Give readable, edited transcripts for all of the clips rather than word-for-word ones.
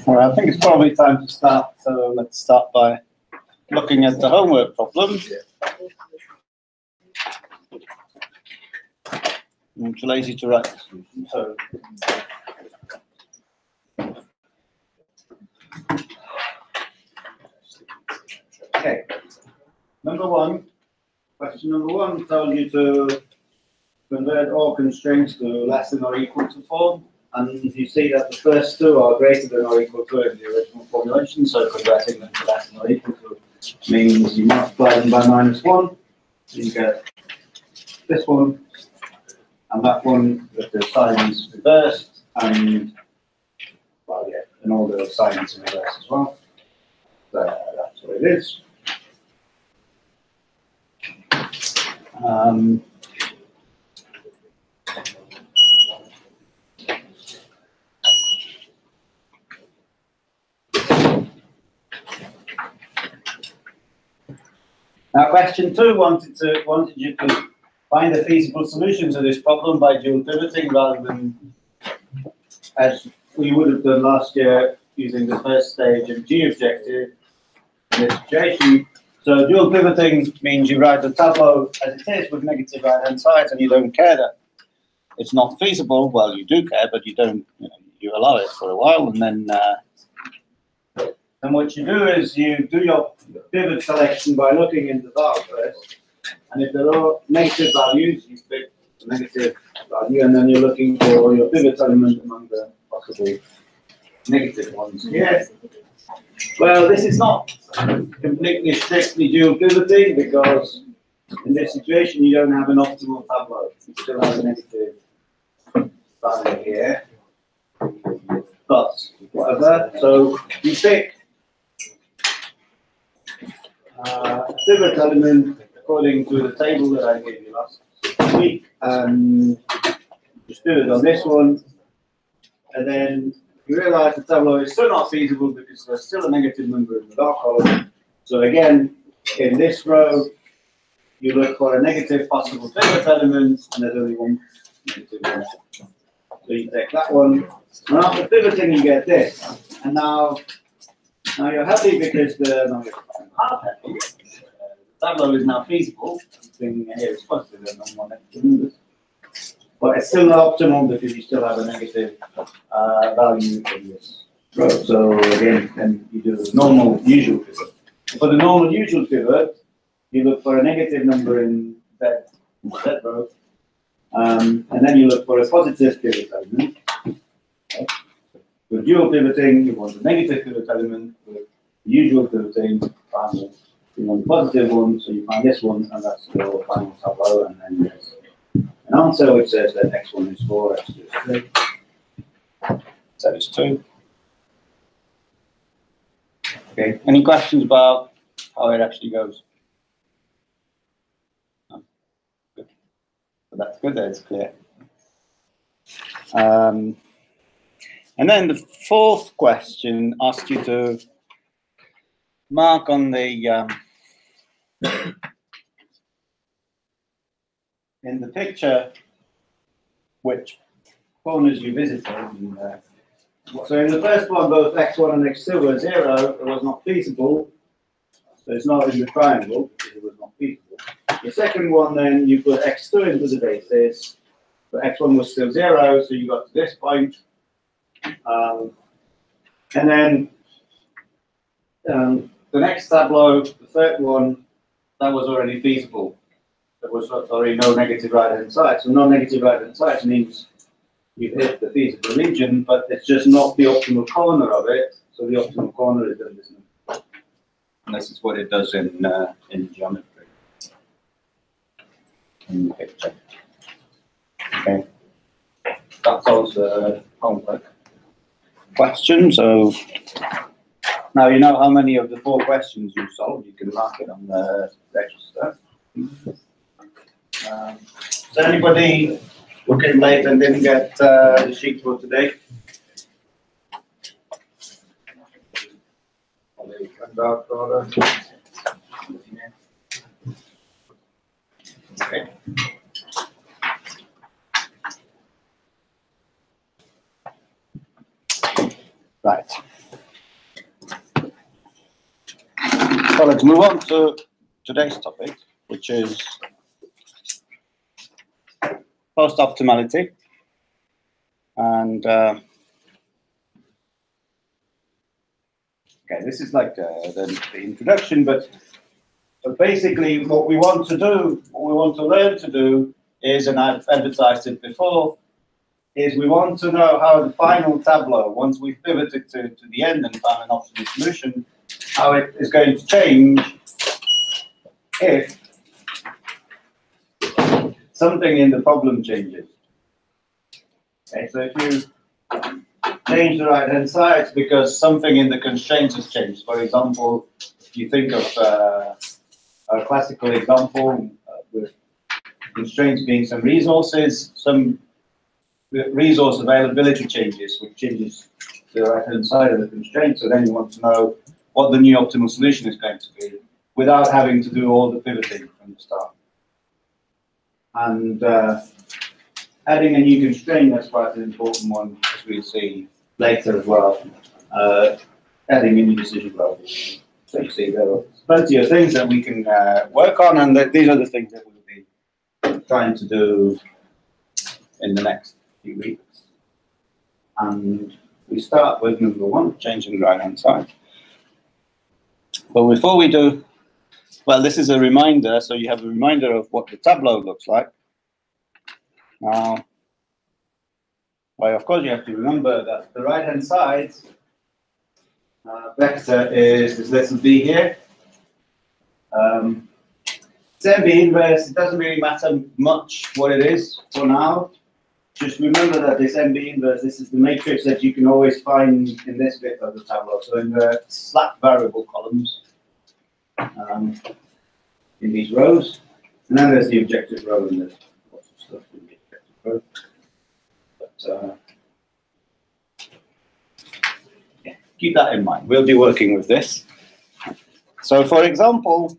All right, I think it's probably time to start. So let's start by looking at the homework problem. I'm too lazy to write. So, okay. Question number one tells you to convert all constraints to less than or equal to form. And you see that the first two are greater than or equal to in the original formulation, so converting them to less than or equal to means you multiply them by -1, so you get this one and that one with the signs reversed, and well, yeah, and all the signs in reverse as well. So that's what it is. Now, question 2 wanted you to find a feasible solution to this problem by dual pivoting rather than as we would have done last year using the first stage of G objective in this situation. So dual pivoting means you write the tableau as it is with negative right-hand sides, and you don't care that it's not feasible. Well, you do care, but you don't. You allow it for a while, and then what you do is you do your pivot selection by looking in the bar first, and if there are negative values, you pick the negative value, and then you're looking for your pivot element among the possible negative ones. Yeah. Well, this is not completely strictly dual pivoting, because in this situation you don't have an optimal tableau. You still have a negative value here, but whatever. So you pick pivot element according to the table that I gave you last week, and just do it on this one, and then you realize the tableau is still not feasible because there's still a negative number in the dark hole. So again, in this row, you look for a negative possible pivot element, and there's only one negative one. So you take that one, and after pivoting, you get this. And now you're happy because the tableau is now feasible. Something here is positive and not more negative numbers. But it's still not optimal because you still have a negative value in this row. So again, then you do the normal usual pivot. For the normal usual pivot, you look for a negative number in that row, and then you look for a positive pivot element. Okay. With dual pivoting, you want a negative pivot element. With usual pivoting, you want a positive one, so you find this one, and that's your final tableau, and then there's an answer which says that x1 is 4, x2 is 3, z is 2. Okay, any questions about how it actually goes? No? Good. So that's good, that it's clear. And then the fourth question asked you to mark on the in the picture which corners you visited. So in the first one, both x1 and x2 were 0. It was not feasible. So it's not in the triangle because it was not feasible. The second one, then you put x2 into the basis, but x1 was still 0, so you got to this point. And then the next tableau, the third one, that was already feasible. There was already no negative right-hand side. So no negative right-hand side means you've hit the feasible region, but it's just not the optimal corner of it. So the optimal corner is in this number. And this is what it does in geometry, in the picture. Okay. That's also homework question. So now you know how many of the 4 questions you solved. You can mark it on the register. Is there anybody who came late and didn't get the sheet for today? Okay. Right. So let's move on to today's topic, which is post-optimality. And okay, this is like the introduction, but basically what we want to do, what we want to learn to do is, and I've advertised it before, is we want to know how the final tableau, once we've pivoted to the end and found an optimal solution, how it is going to change if something in the problem changes. Okay, so if you change the right-hand side because something in the constraints has changed. For example, if you think of a classical example with constraints being some resources, some resource availability changes, which changes the right-hand side of the constraint. So then you want to know what the new optimal solution is going to be without having to do all the pivoting from the start. And adding a new constraint, that's quite an important one, as we'll see later as well. Adding a new decision role. So you see there are plenty of things that we can work on, and these are the things that we'll be trying to do in the next few weeks. And we start with number one, changing the right-hand side. But before we do, well, this is a reminder, so you have a reminder of what the tableau looks like. Now, well, of course, you have to remember that the right-hand side vector is this little b here. It's MB inverse. It doesn't really matter much what it is for now. Just remember that this MB inverse, this is the matrix that you can always find in this bit of the tableau. So in the slack variable columns, in these rows, and then there's the objective row, and there's lots of stuff in the objective row. But yeah, keep that in mind. We'll be working with this. So, for example,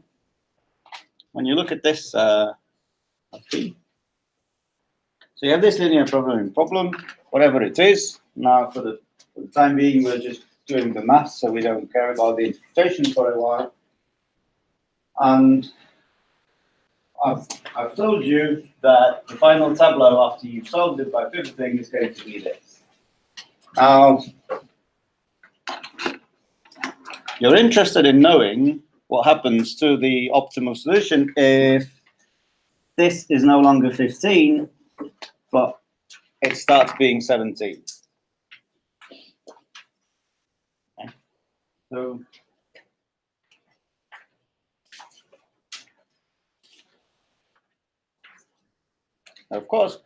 when you look at this, so you have this linear programming problem, whatever it is. Now, for the time being, we're just doing the maths, so we don't care about the interpretation for a while. And I've told you that the final tableau after you've solved it by pivoting is going to be this. Now, you're interested in knowing what happens to the optimal solution if this is no longer 15, but it starts being 17. Okay. So, of course,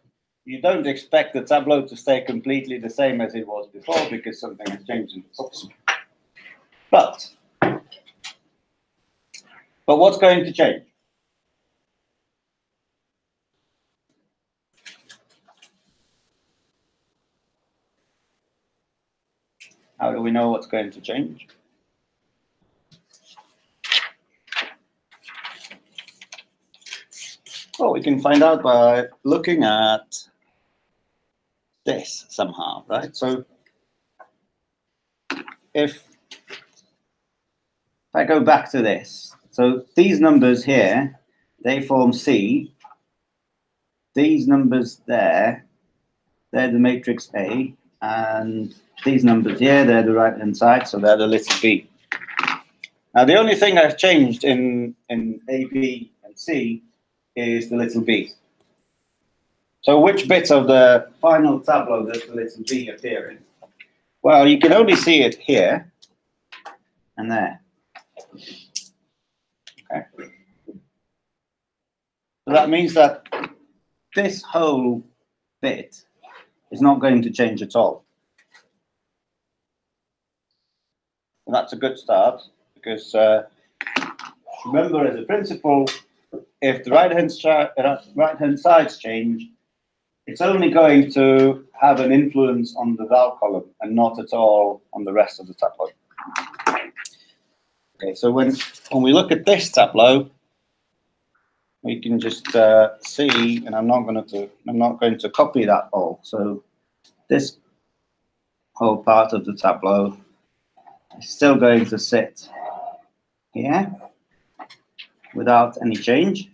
you don't expect the tableau to stay completely the same as it was before because something has changed in the problem. But what's going to change? How do we know what's going to change? Well, we can find out by looking at this somehow, right? So if I go back to this, so these numbers here, they form C. These numbers there, they're the matrix A, and these numbers here, they're the right-hand side, so they're the little b. Now, the only thing I've changed in A, B, and C is the little b. So which bit of the final tableau does the little b appear in? Well, you can only see it here and there. Okay. So that means that this whole bit is not going to change at all. And that's a good start because remember, as a principle, if the right-hand sides change, it's only going to have an influence on the val column and not at all on the rest of the tableau. Okay, so when we look at this tableau, we can just see, and I'm not going to copy that all. So this whole part of the tableau is still going to sit here. without any change.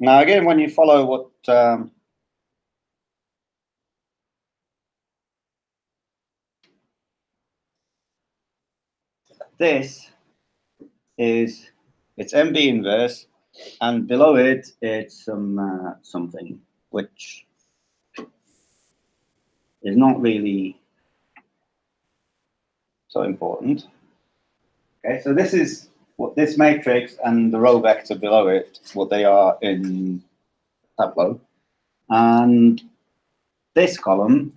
Now again, when you follow what this is, it's MB inverse, and below it, it's some something which is not really so important. Okay, so this is what this matrix and the row vector below it, what they are in Tableau. And this column,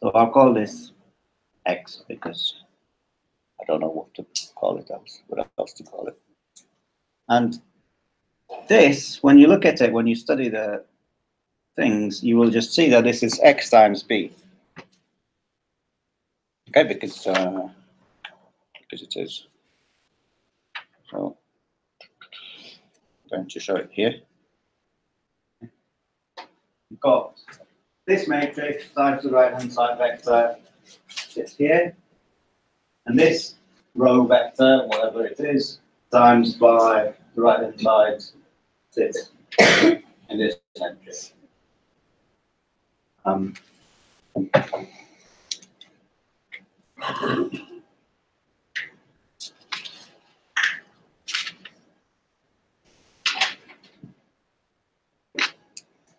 so I'll call this X because I don't know what to call it else, what else to call it. And this, when you look at it, when you study the things, you will just see that this is X times B. Okay, because it is. So I'm going to show it here. You've got this matrix times the right-hand side vector sits here, and this row vector, whatever it is, times by the right-hand side sits in this matrix.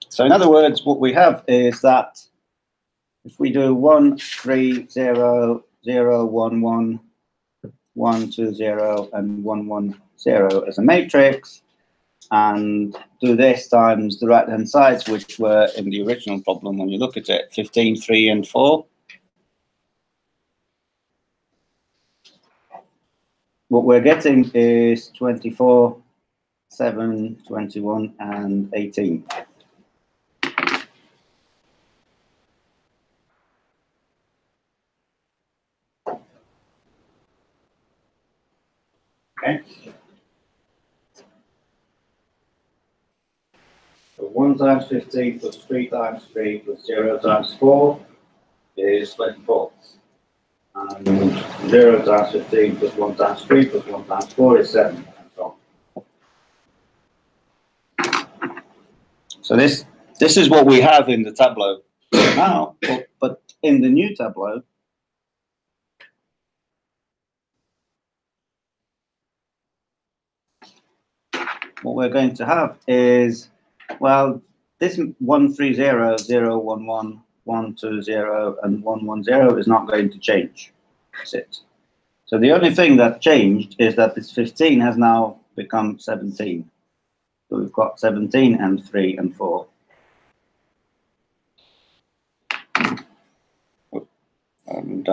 So in other words, what we have is that if we do 1, 3, 0, 0, 1, 1, 1, 2, 0, and 1, 1, 0 as a matrix, and do this times the right-hand sides, which were in the original problem when you look at it, 15, 3, and 4. What we're getting is 24, 7, 21, and 18. Okay. So 1 times 15 plus 3 times 3 plus 0 times 4 is 24. And 0 times 15 plus 1 times 3 plus 1 times 4 is 7, and so on. So this is what we have in the Tableau now, but in the new Tableau, what we're going to have is, well, this 1, 3, 0, 0, 1, 1, 1, 2, 0, and 1, 1, 0 is not going to change. That's it. So the only thing that changed is that this 15 has now become 17. So we've got 17 and 3 and 4. And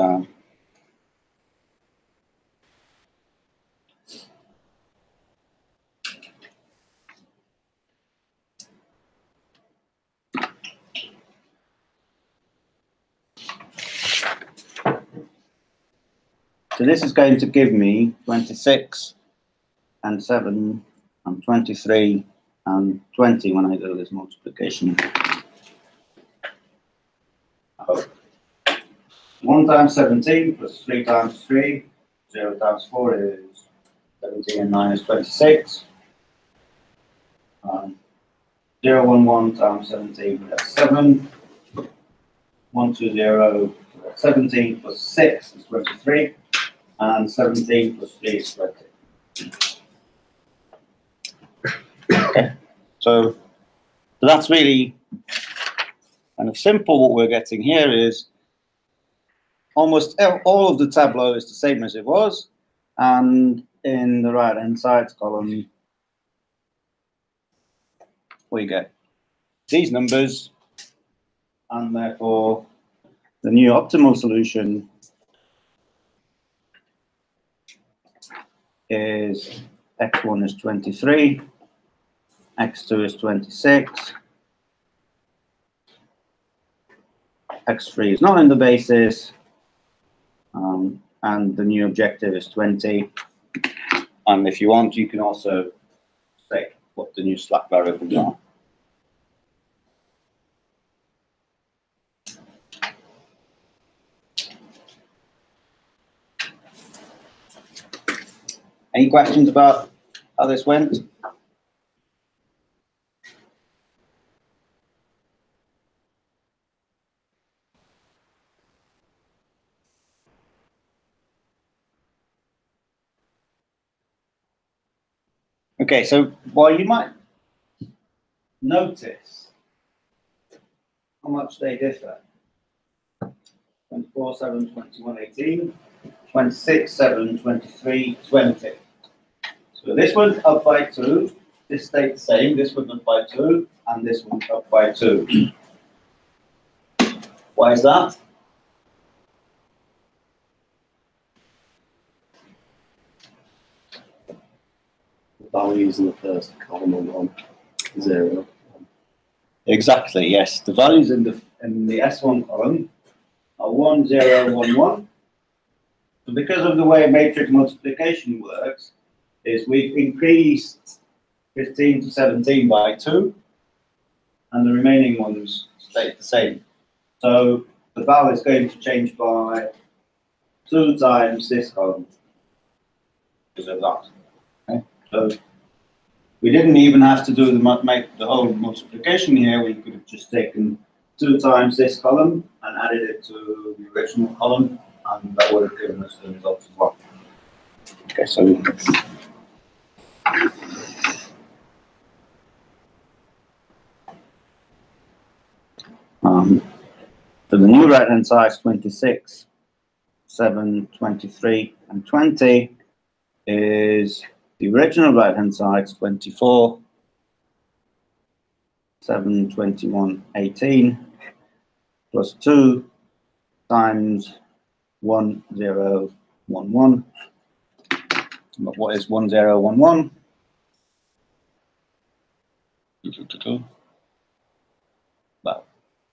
so this is going to give me 26 and 7 and 23 and 20 when I do this multiplication. Oh. 1 times 17 plus 3 times 3, 0 times 4 is 17 and 9 is 26. 0, 1, 1 times 17, that's 7. 1, 2, 0, 17 plus 6 is 23. And 17 plus 3 is 20. Okay. So that's really kind of simple. What we're getting here is almost all of the Tableau is the same as it was. And in the right-hand side column, we get these numbers. And therefore, the new optimal solution is x1 is 23, x2 is 26, x3 is not in the basis, and the new objective is 20. And if you want, you can also say what the new slack variables are. Any questions about how this went? Okay, so while you might notice how much they differ, 24, 7, 21, 18, 26, 7, 23, 20. So this one up by 2, this stayed the same, this one up by 2, and this one up by 2. Why is that? Values in the first column are 1, 0. Exactly, yes. The values in the S1 column are 1, 0, 1, 1. So because of the way matrix multiplication works, is we've increased 15 to 17 by 2, and the remaining ones stay the same. So the val is going to change by 2 times this column because of that. Okay? So we didn't even have to do make the whole multiplication here. We could have just taken 2 times this column and added it to the original column, and that would have given us the results as well. Okay, so for the new right-hand side is 26, 7, 23, and 20 is the original right-hand side is 24, 7, 21, 18, plus 2 times 1, 0, 1, 1. But what is 1, 0, 1, 1? Well,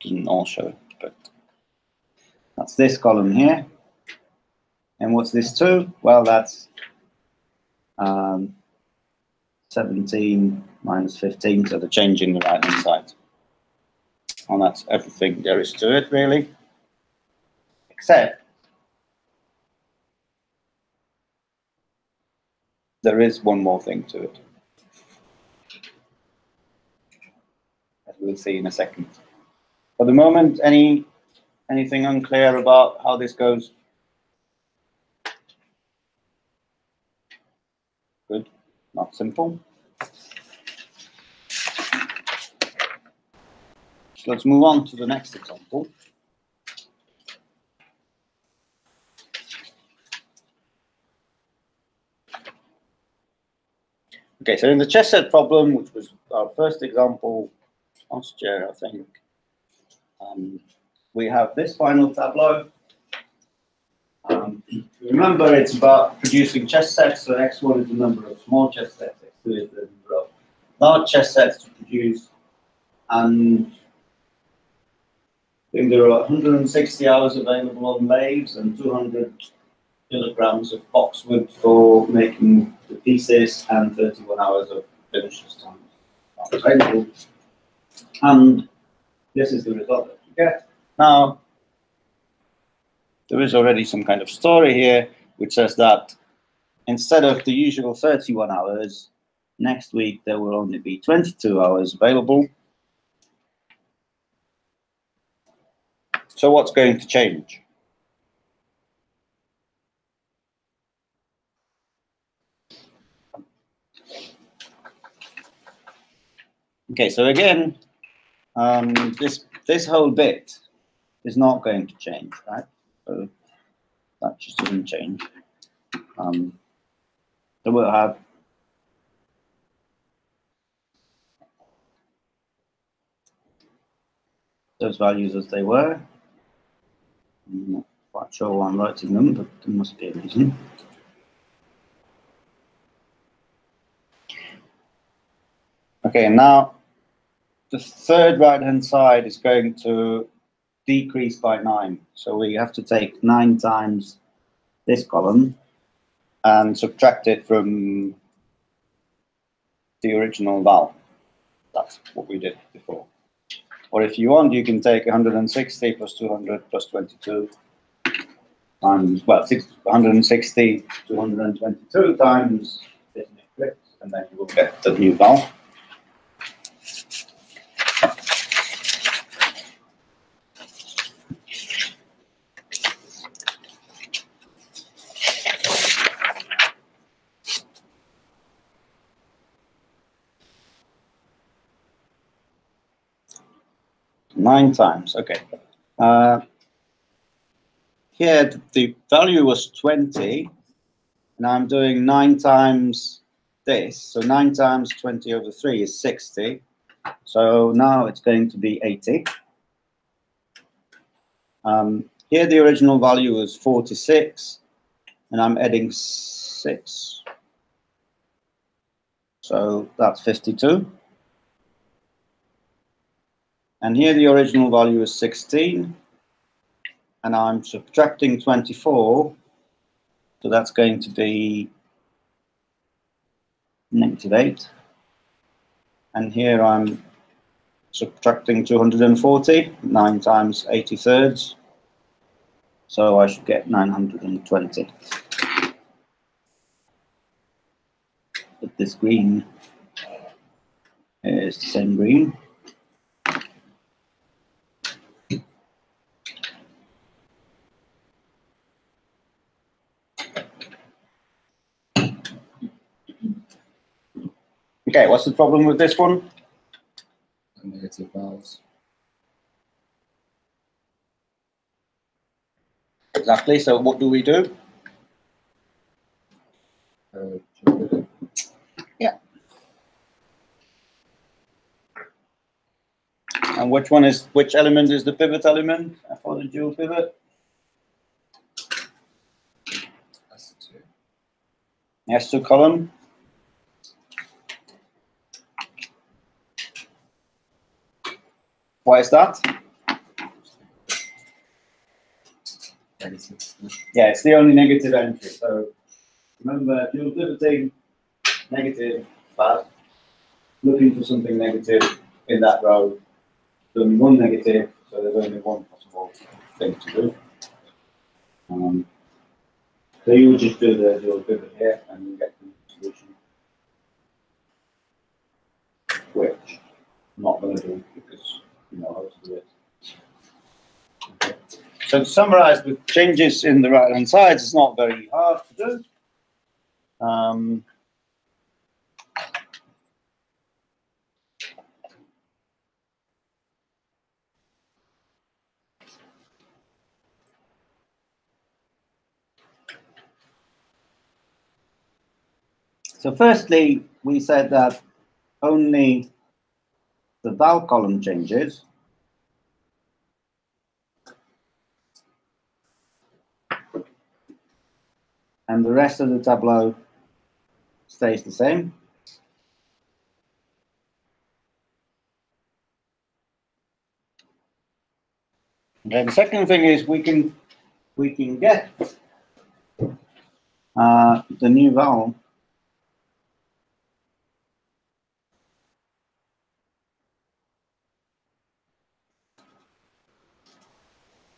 doesn't all show it, but that's this column here. And what's this 2? Well, that's 17 minus 15, so the change in the right-hand side. And that's everything there is to it, really. Except there is one more thing to it, as we'll see in a second. For the moment, anything unclear about how this goes? Good, not simple. So let's move on to the next example. Okay, so in the chess set problem, which was our first example last year, I think, we have this final tableau. Remember, it's about producing chess sets, so x1 is the number of small chess sets, x2 is the number of large chess sets to produce, and I think there are 160 hours available on lathes and 200 kilograms of boxwood for making the pieces, and 31 hours of finishes time available. And this is the result that you get. Now, there is already some kind of story here which says that instead of the usual 31 hours, next week there will only be 22 hours available. So what's going to change? Okay, so again, this whole bit is not going to change, right? So that just doesn't change. So we'll have those values as they were. I'm not quite sure why I'm writing them, but there must be a reason. Okay, now the third right-hand side is going to decrease by 9. So we have to take 9 times this column and subtract it from the original val. That's what we did before. Or if you want, you can take 160 plus 200 plus 22 times, well, 160 to 122 times this matrix, and then you will get the new val. Nine times, okay. Here the value was 20, and I'm doing 9 times this. So 9 times 20 over 3 is 60. So now it's going to be 80. Here the original value was 46, and I'm adding 6. So that's 52. And here the original value is 16, and I'm subtracting 24, so that's going to be -8. And here I'm subtracting 240, 9 times 80 thirds, so I should get 920. But this green is the same green. Okay, what's the problem with this one? Negative vowels. Exactly, so what do we do? Yeah. And which element is the pivot element for the dual pivot? S2. S2 column. Why is that? Negative. Yeah, it's the only negative entry. So remember, dual pivoting, negative, bad. Looking for something negative in that row. There's only one negative, so there's only one possible thing to do. So you would just do the dual pivot here, and you get the solution. Which I'm not going to do because you know how to do it. Okay. So to summarize, with changes in the right-hand sides, it's not very hard to do. So firstly, we said that only the val column changes. And the rest of the tableau stays the same. Okay, the second thing is we can get the new val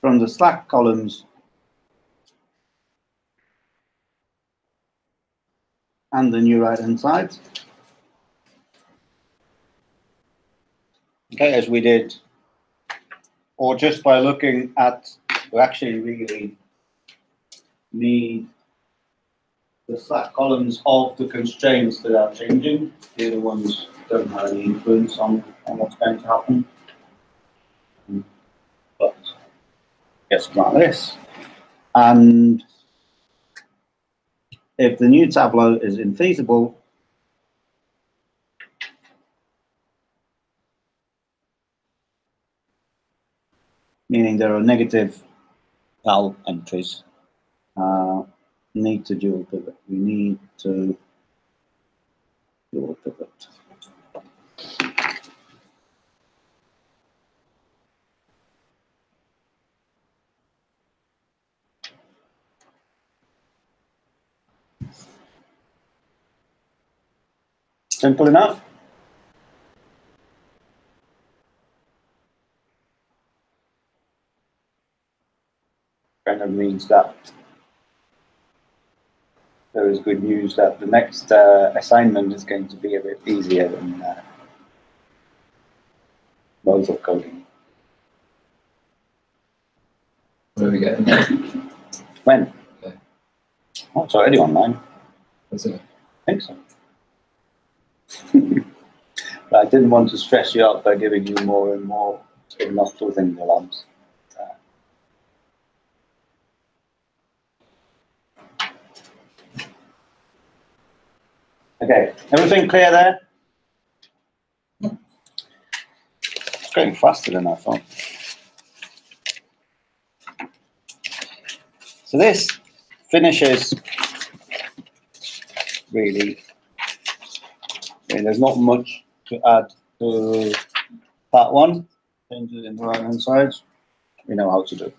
from the slack columns and the new right-hand sides. Okay, as we did, or just by looking at, we actually really need the slack columns of the constraints that are changing. The other ones don't have any influence on what's going to happen. But guess like this. And if the new tableau is infeasible, meaning there are negative val entries, need to dual pivot. We need to dual pivot. Simple enough. Kind of means that there is good news that the next assignment is going to be a bit easier than modes of coding. Where are we getting there? When? Okay. Oh, it's already online. Is it? I think so. But I didn't want to stress you out by giving you more and more nostrils in the lumps. Okay, everything clear there? It's going faster than I thought. So this finishes really. There's not much to add to part one. Change it in the right hand side. We know how to do.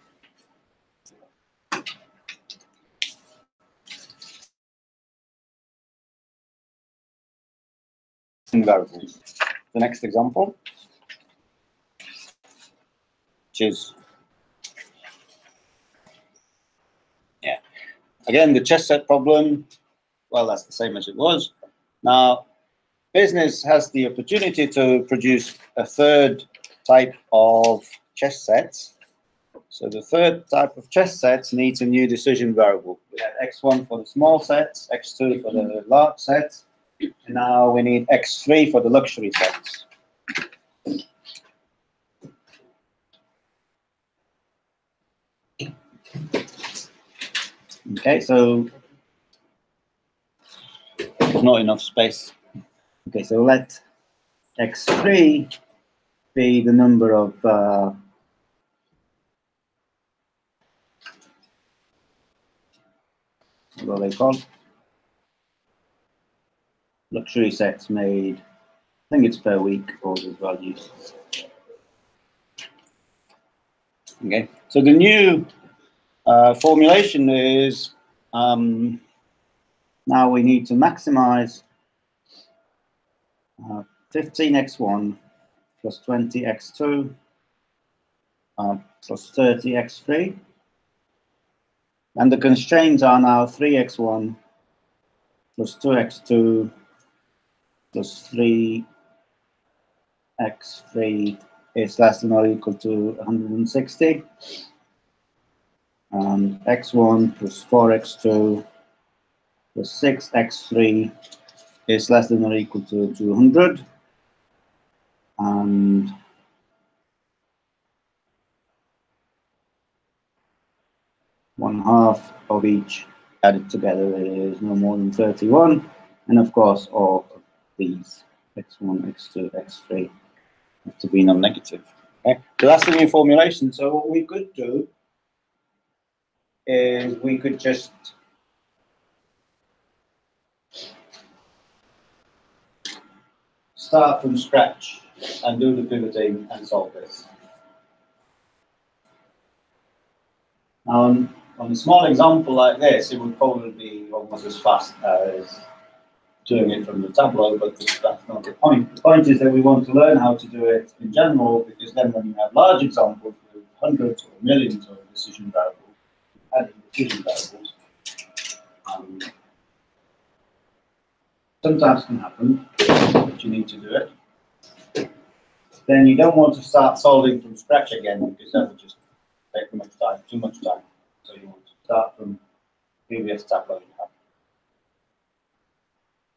Variables. The next example, which is again the chess set problem. Well, that's the same as it was. Now, business has the opportunity to produce a third type of chess sets. So the third type of chess sets needs a new decision variable. We had x1 for the small sets, x2 for the large sets, and now we need x3 for the luxury sets. Okay, so there's not enough space. Okay, so let x3 be the number of what are they called? Luxury sets made, I think it's per week, all those values. Okay, so the new formulation is now we need to maximize 15x1 plus 20x2 plus 30x3. And the constraints are now 3x1 plus 2x2 plus 3x3 is less than or equal to 160. And x1 plus 4x2 plus 6x3 is less than or equal to 200. And one half of each added together is no more than 31. And of course, all of these, x1, x2, x3, have to be non-negative. Okay? So that's the new formulation. So what we could do is we could just start from scratch and do the pivoting and solve this. Now, on a small example like this, it would probably be almost as fast as doing it from the Tableau, but that's not the point. The point is that we want to learn how to do it in general, because then when you have large examples with hundreds or millions of decision variables, adding decision variables, sometimes can happen, but you need to do it. Then you don't want to start solving from scratch again, because that would just take too much time. So you want to start from previous Tableau you have.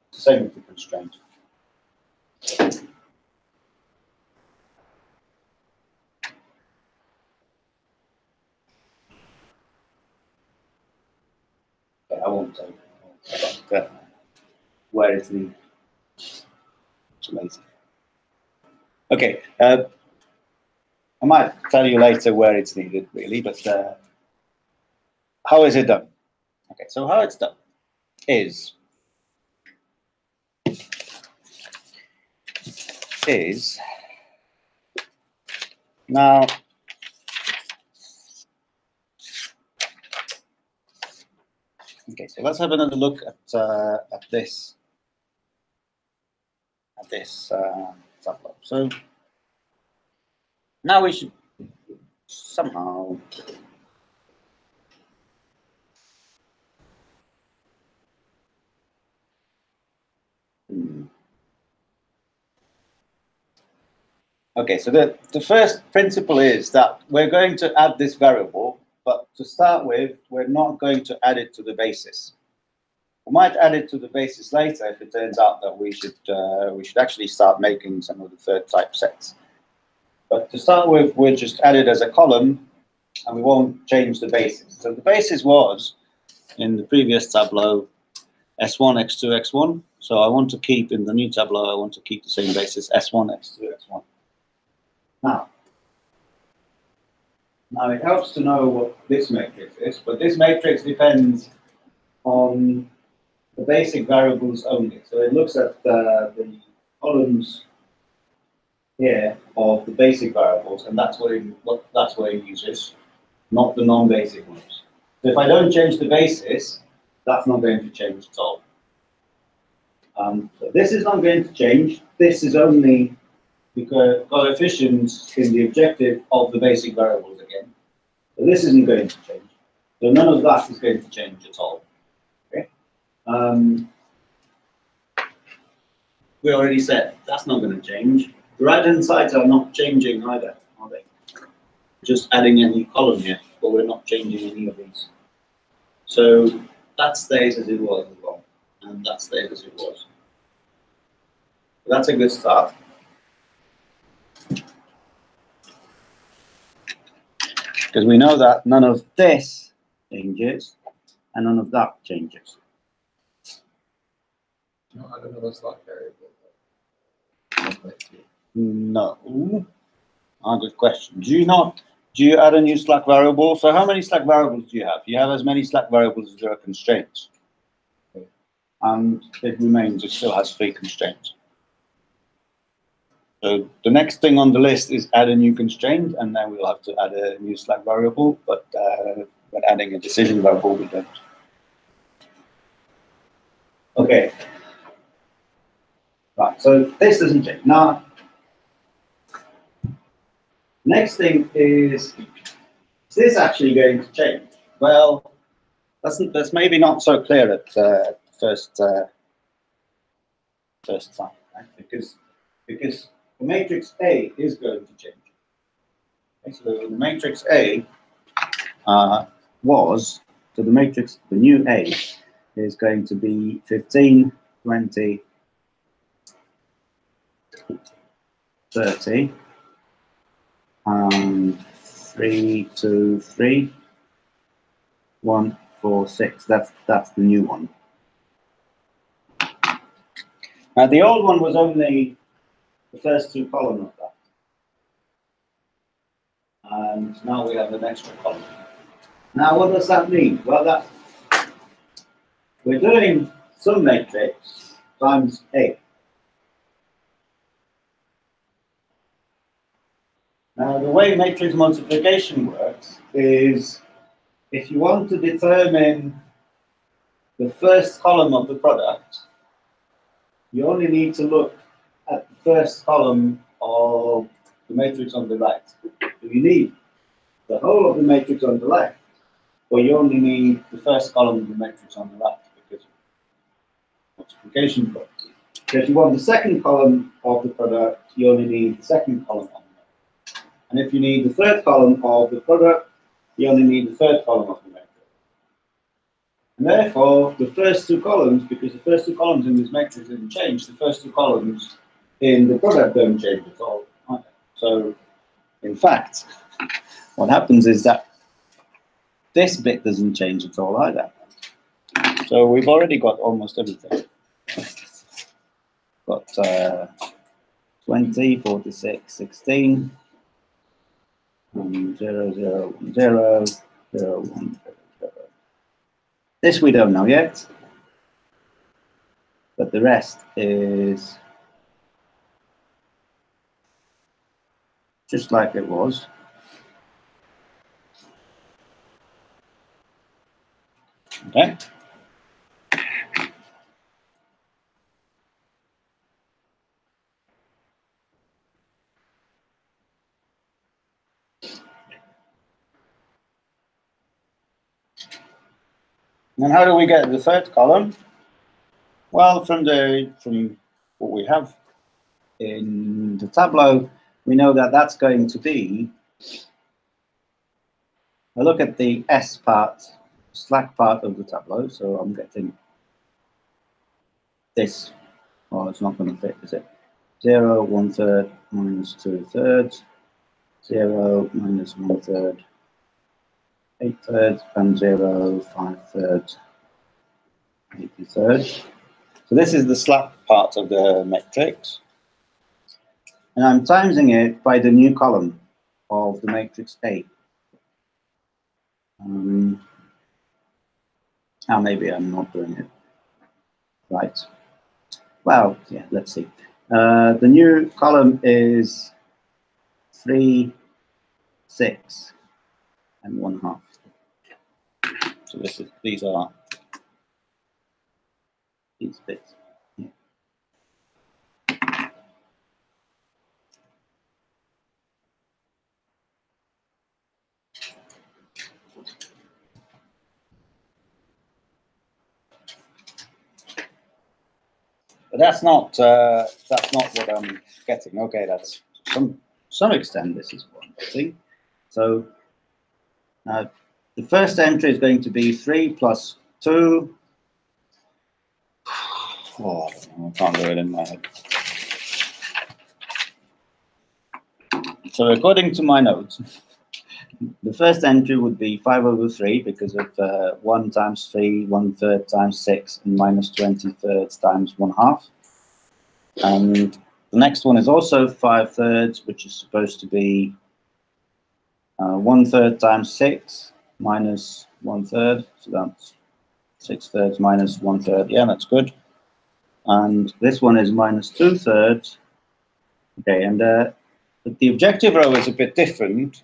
It's the same with the constraint. Okay, I won't tell you about where it's needed. It's later. Okay, I might tell you later where it's needed, really, but how is it done? Okay, so how it's done is now okay, so let's have another look at this Tableau. So now we should somehow Okay, so the first principle is that we're going to add this variable, but to start with, we're not going to add it to the basis. We might add it to the basis later if it turns out that we should actually start making some of the third type sets. But to start with, we'll just add it as a column, and we won't change the basis. So the basis was, in the previous tableau, S1, X2, X1. So I want to keep, in the new tableau, I want to keep the same basis, S1, X2, X1. Now it helps to know what this matrix is, but this matrix depends on the basic variables only. So it looks at the columns here of the basic variables, and that's what it uses, not the non-basic ones. So if I don't change the basis, that's not going to change at all. So this is not going to change. This is only the coefficients in the objective of the basic variables again. So this isn't going to change. So none of that is going to change at all. Okay. We already said that's not going to change. The right-hand sides are not changing either, are they? Just adding a new column here, but we're not changing any of these. So that stays as it was as well, and that stays as it was. So that's a good start. Because we know that none of this changes and none of that changes. No, I don't know what's that variable. No. Good question. Do you add a new slack variable? So how many slack variables do you have? You have as many slack variables as there are constraints. And it still has 3 constraints. So the next thing on the list is add a new constraint, and then we'll have to add a new slack variable, but when adding a decision variable, we don't. Okay. Right, so this doesn't change. Now, next thing is this actually going to change? Well, that's maybe not so clear at first time, right? Because the matrix A is going to change. Okay, so the matrix A the new A is going to be 15, 20, 30, 3, 2, 3, 1, 4, 6. That's the new one. Now the old one was only the first 2 columns of that. And now we have an extra column. Now what does that mean? Well, we're doing some matrix times A. Now the way matrix multiplication works is if you want to determine the first column of the product, you only need to look at the first column of the matrix on the right. So you need the whole of the matrix on the left, or you only need the first column of the matrix on the right because of multiplication property. So if you want the second column of the product, you only need the second column on the left. And if you need the third column of the product, you only need the third column of the matrix. And therefore, the first 2 columns, because the first 2 columns in this matrix didn't change, the first 2 columns in the product don't change at all. Okay. So, in fact, what happens is that this bit doesn't change at all either. So we've already got almost everything. Got 20, 46, 16, 0, 0, 1, 0, 0, 1, 0. This we don't know yet, but the rest is just like it was. Okay. And how do we get the third column? Well, from what we have in the tableau, we know that that's going to be, I look at the S part, slack part of the tableau, so I'm getting this. Well, it's not going to fit, is it? 0, 1/3, minus 2/3, 0, minus 1/3, 8/3, and 0, 5/3, 80/3. So this is the slack part of the matrix. And I'm timesing it by the new column of the matrix A. Now maybe I'm not doing it right. Well, yeah, let's see. The new column is 3, 6, and 1/2. So these are these bits. Yeah. But that's not what I'm getting. Okay, that's some extent this is what I'm getting. So the first entry is going to be 3 plus 2. Oh, I don't know, I can't do it in my head. So according to my notes, the first entry would be 5/3 because of 1 times 3, 1/3 times 6, and minus 20/3 times 1/2. And the next one is also 5/3, which is supposed to be 1/3 times 6 minus 1/3. So that's 6/3 minus 1/3. Yeah, that's good. And this one is minus 2/3. Okay, and the objective row is a bit different.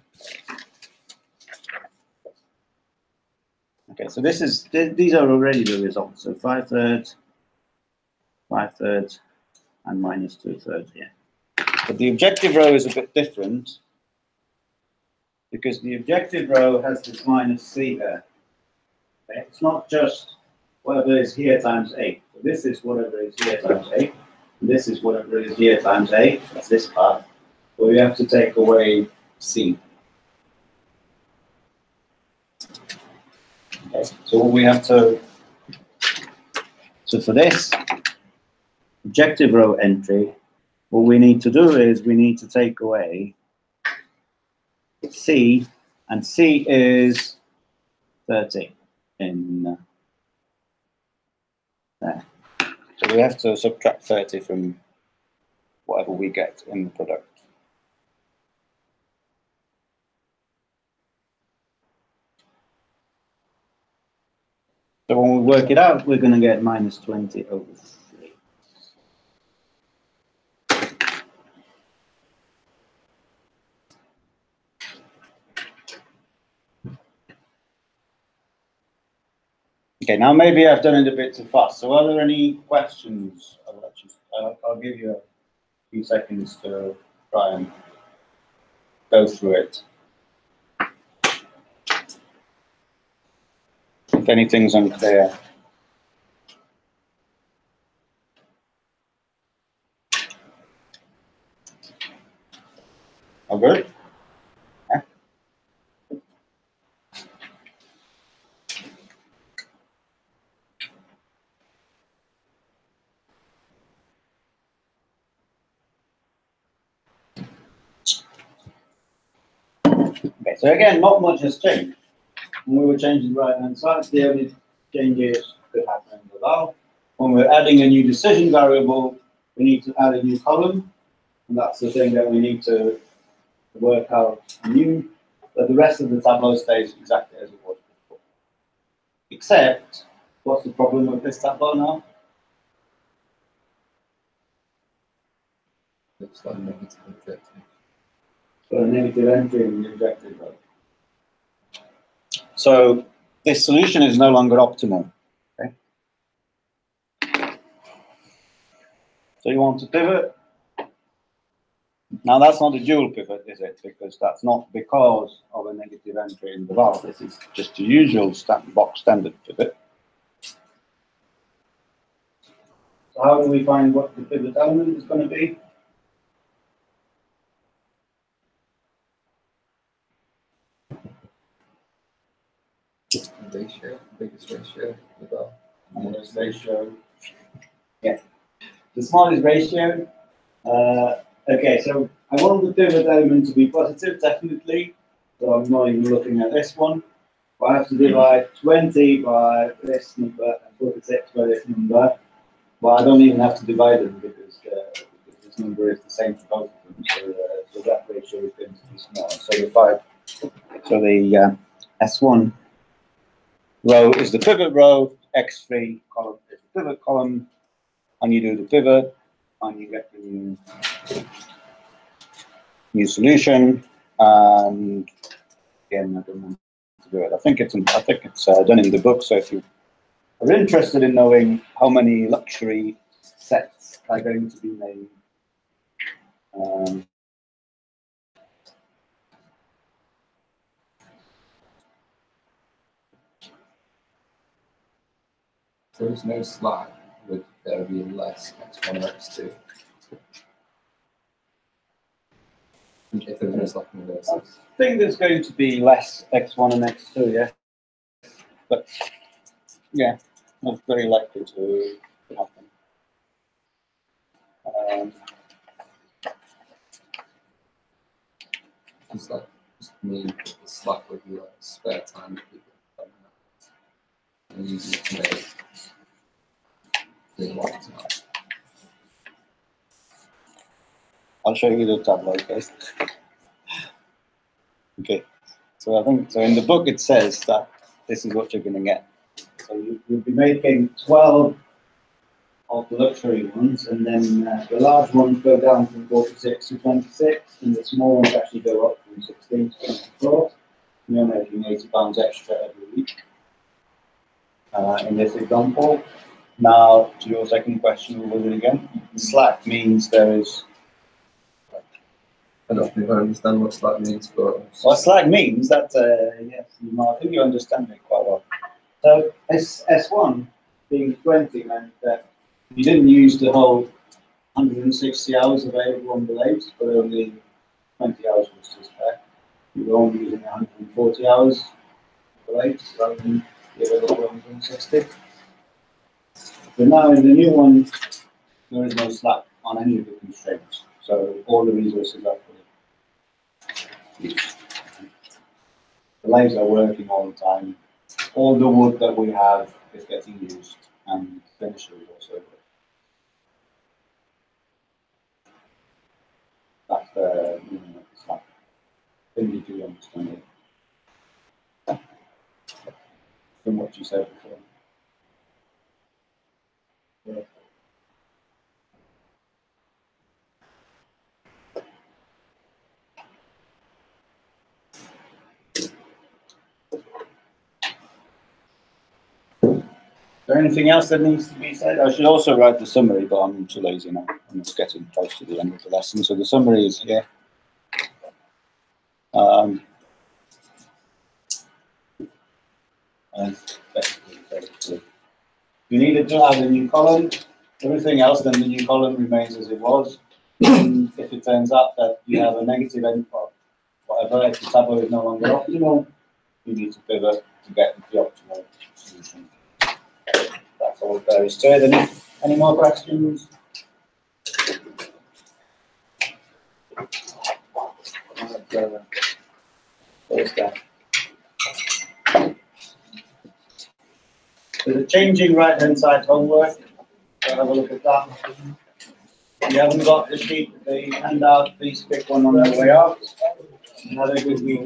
Okay, so these are already the results. So 5/3, 5/3, and minus 2/3. Yeah, but the objective row is a bit different because the objective row has this minus c there. Okay? It's not just whatever is here times a. So this is whatever is here times a. And this is whatever is here times a. That's this part. But we have to take away c. Okay. So what we have to. So for this objective row entry, what we need to do is we need to take away c, and c is 30 in there. So we have to subtract 30 from whatever we get in the product. So when we work it out, we're going to get minus 20/3. Okay, now maybe I've done it a bit too fast. So are there any questions? I'll give you a few seconds to try and go through it. If anything's unclear. All good? Yeah. Okay, so again, not much has changed. When we were changing the right-hand side, the only changes could happen below. When we're adding a new decision variable, we need to add a new column, and that's the thing that we need to work out new. But the rest of the tableau stays exactly as it was before. Except, what's the problem with this tableau now? It's got a negative objective. Got a negative entry in the objective row. So this solution is no longer optimal. Okay. So you want to pivot. Now that's not a dual pivot, is it? Because that's not because of a negative entry in the val. This is just a usual box standard pivot. So how do we find what the pivot element is going to be? Ratio, biggest ratio about Smallest ratio. Yeah. The smallest ratio. Okay, so I want the pivot element to be positive, definitely. So I'm not even looking at this one. But I have to divide 20 by this number and 46 by this number. But I don't even have to divide them because this number is the same for both of them. So that ratio is going to be small. So the S1 row is the pivot row, X3 column is the pivot column, and you do the pivot, and you get the new solution. And again, I don't want to do it. I think it's done in the book. So if you are interested in knowing how many luxury sets are going to be made, so there's no slack with there being less x1 or x2. If there's no slack in the I verses. think there's going to be less X1 and X2, yeah. But yeah, that's very likely to happen. Does that just mean that the slack would be like spare time that people don't have and use it to make doing what time? I'll show you the tableau first. Okay, so I think, so in the book it says that this is what you're going to get. So you'll be making 12 of the luxury ones, and then the large ones go down from 46 to 26, and the small ones actually go up from 16 to 24. And you're making £80 extra every week. In this example. Now, to your second question, what was it again? Slack means there is. I don't think I understand what slack means, but Well, slack means that, yes, I think you understand it quite well. So S1 being 20 meant that you didn't use the whole 160 hours available on the lathe, but only 20 hours was to spare. You were only using 140 hours on the lathe rather than the available 160. But now in the new one, there is no slack on any of the constraints. So all the resources are fully used. The lathes are working all the time. All the wood that we have is getting used, and finisher is also working. That's the meaning of the slack. I think you do understand it from what you said before. Yeah. Is there anything else that needs to be said? I should also write the summary, but I'm too lazy now. I'm just getting close to the end of the lesson. So the summary is here. And basically, you needed to add a new column. Everything else, then the new column remains as it was. And if it turns out that you have a negative endpoint, whatever, if the tableau is no longer optimal, you need to pivot to get the optimal solution. That's all there is to it. Any more questions? There's a changing right-hand side homework. So have a look at that. If you haven't got the sheet, the handout, please pick one on the way out. Have a good week.